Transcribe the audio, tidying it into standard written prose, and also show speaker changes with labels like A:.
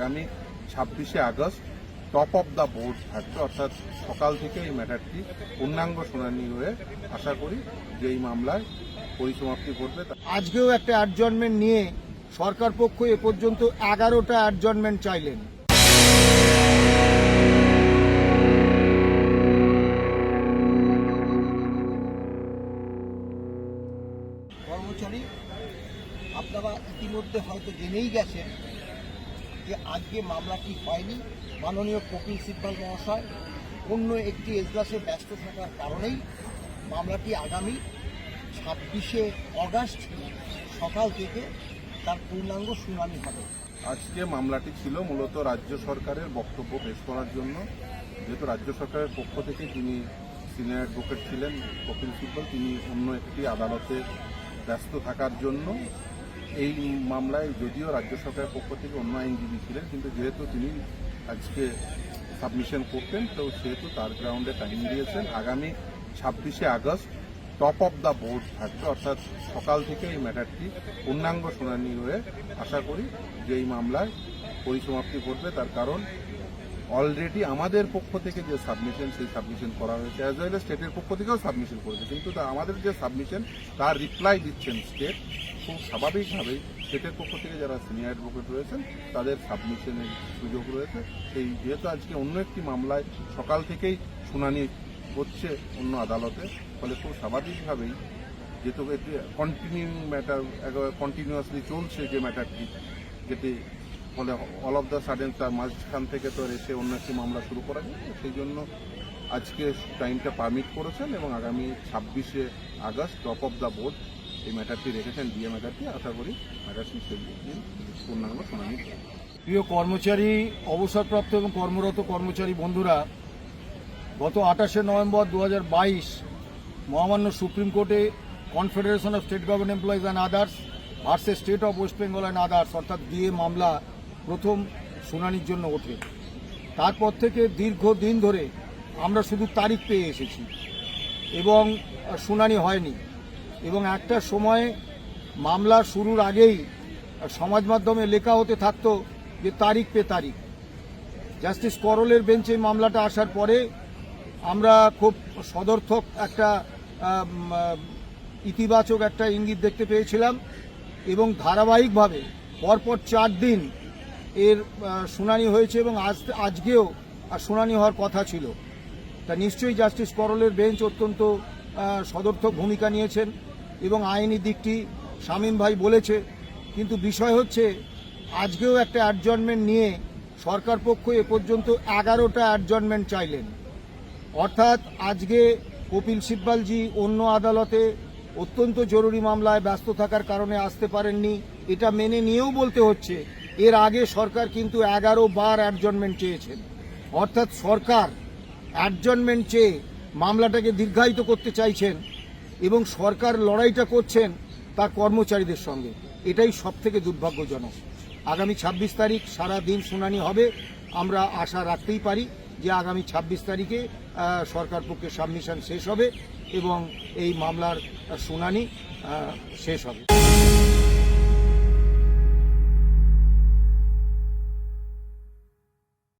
A: আগামী 26শে August top of the board থাকবে, অর্থাৎ সকাল থেকে এই ম্যাটারটি পূর্ণাঙ্গ শুনানি হয়ে আশা করি যে এই মামলায় পরিসমাপ্তি ঘটবে।
B: আজকেও একটা অ্যাডজর্নমেন্ট নিয়ে সরকার পক্ষ এ পর্যন্ত 11টা অ্যাডজর্নমেন্ট চাইলেন।
C: কর্মচারী আপনারা ইতিমধ্যে হয়তো জেনেই গেছেন যে আজকে মামলাটি হয়নি। মাননীয় কপিল সিব্বল মহাশয় অন্য একটি এজলাসে ব্যস্ত থাকার কারণেই মামলাটি আগামী 26শে আগস্ট সকাল থেকে তার পূর্ণাঙ্গ শুনানি হবে।
A: আজকে মামলাটি ছিল মূলত রাজ্য সরকারের বক্তব্য পেশ করার জন্য, যেহেতু রাজ্য সরকারের পক্ষ থেকে যিনি সিনিয়র অ্যাডভোকেট ছিলেন কপিল সিব্বল, তিনি অন্য একটি আদালতে ব্যস্ত থাকার জন্য এই মামলায় যদিও রাজ্য সরকারের পক্ষ থেকে অন্য আইনজীবী ছিলেন, কিন্তু যেহেতু তিনি আজকে সাবমিশন করতেন তো সেহেতু তার গ্রাউন্ডে টাইম দিয়েছেন। আগামী 26শে August top of the board থাকবে, অর্থাৎ সকাল থেকে এই ম্যাটারটি পূর্ণাঙ্গ শুনানি হয়ে আশা করি যে এই মামলায় পরিসমাপ্তি ঘটবে। তার কারণ অলরেডি আমাদের পক্ষ থেকে যে সাবমিশন সেই সাবমিশন করা হয়েছে, অ্যাজ ওয়েল এজ স্টেটের পক্ষ থেকেও সাবমিশন করেছে, কিন্তু আমাদের যে সাবমিশন তার রিপ্লাই দিচ্ছেন স্টেট। খুব স্বাভাবিকভাবেই স্টেটের পক্ষ থেকে যারা সিনিয়র অ্যাডভোকেট রয়েছেন তাদের সাবমিশনের সুযোগ রয়েছে। সেই যেহেতু আজকে অন্য একটি মামলায় সকাল থেকেই শুনানি হচ্ছে অন্য আদালতে, ফলে খুব স্বাভাবিকভাবেই যেহেতু এটি কন্টিনিউ ম্যাটার, কন্টিনিউয়াসলি চলছে যে ম্যাটারটি, যেটি ফলে অল অফ দ্য সাডেন তার মাঝখান থেকে তো এসে অন্য একটি মামলা শুরু করা যায়, সেই জন্য আজকে টাইমটা পারমিট করেছেন এবং আগামী 26শে August top of the board এই ম্যাটারটি রেখেছেন, ডিএ ম্যাটারটি। আশা করি ম্যাটারটি সেই দিন পূর্ণাঙ্গ শুনানি।
B: প্রিয় কর্মচারী, অবসরপ্রাপ্ত এবং কর্মরত কর্মচারী বন্ধুরা, গত 28শে নভেম্বর 2022 মহামান্য সুপ্রিম কোর্টে confederation of state government employees and others versus state of West Bengal and others অর্থাৎ ডিএ মামলা প্রথম শুনানির জন্য ওঠে। তারপর থেকে দীর্ঘদিন ধরে আমরা শুধু তারিখ পেয়ে এসেছি এবং শুনানি হয়নি। এবং একটা সময়ে মামলা শুরুর আগেই সমাজ মাধ্যমে লেখা হতে থাকতো যে তারিখ পে তারিখ। জাস্টিস করলের বেঞ্চে মামলাটা আসার পরে আমরা খুব সদর্থক একটা ইতিবাচক একটা ইঙ্গিত দেখতে পেয়েছিলাম এবং ধারাবাহিকভাবে পরপর 4 দিন এর শুনানি হয়েছে এবং আজকেও শুনানি হওয়ার কথা ছিল। তা নিশ্চয়ই জাস্টিস করলের বেঞ্চ অত্যন্ত সদর্থক ভূমিকা নিয়েছেন এবং আইনি দিকটি শামীম ভাই বলেছে, কিন্তু বিষয় হচ্ছে আজকেও একটা অ্যাডজর্নমেন্ট নিয়ে সরকার পক্ষ এ পর্যন্ত 11টা অ্যাডজর্নমেন্ট চাইলেন। অর্থাৎ আজকে কপিল সিব্বলজি অন্য আদালতে অত্যন্ত জরুরি মামলায় ব্যস্ত থাকার কারণে আসতে পারেননি, এটা মেনে নিয়েও বলতে হচ্ছে এর আগে সরকার কিন্তু 11 বার অ্যাডজর্নমেন্ট চেয়েছেন। অর্থাৎ সরকার অ্যাডজর্নমেন্ট চেয়ে মামলাটাকে দীর্ঘায়িত করতে চাইছেন এবং সরকার লড়াইটা করছেন তার কর্মচারীদের সঙ্গে। এটাই সবথেকে দুর্ভাগ্যজনক। আগামী 26 তারিখ সারা দিন শুনানি হবে। আমরা আশা রাখতেই পারি যে আগামী 26 তারিখে সরকার পক্ষে সাবমিশন শেষ হবে এবং এই মামলার শুনানি শেষ হবে।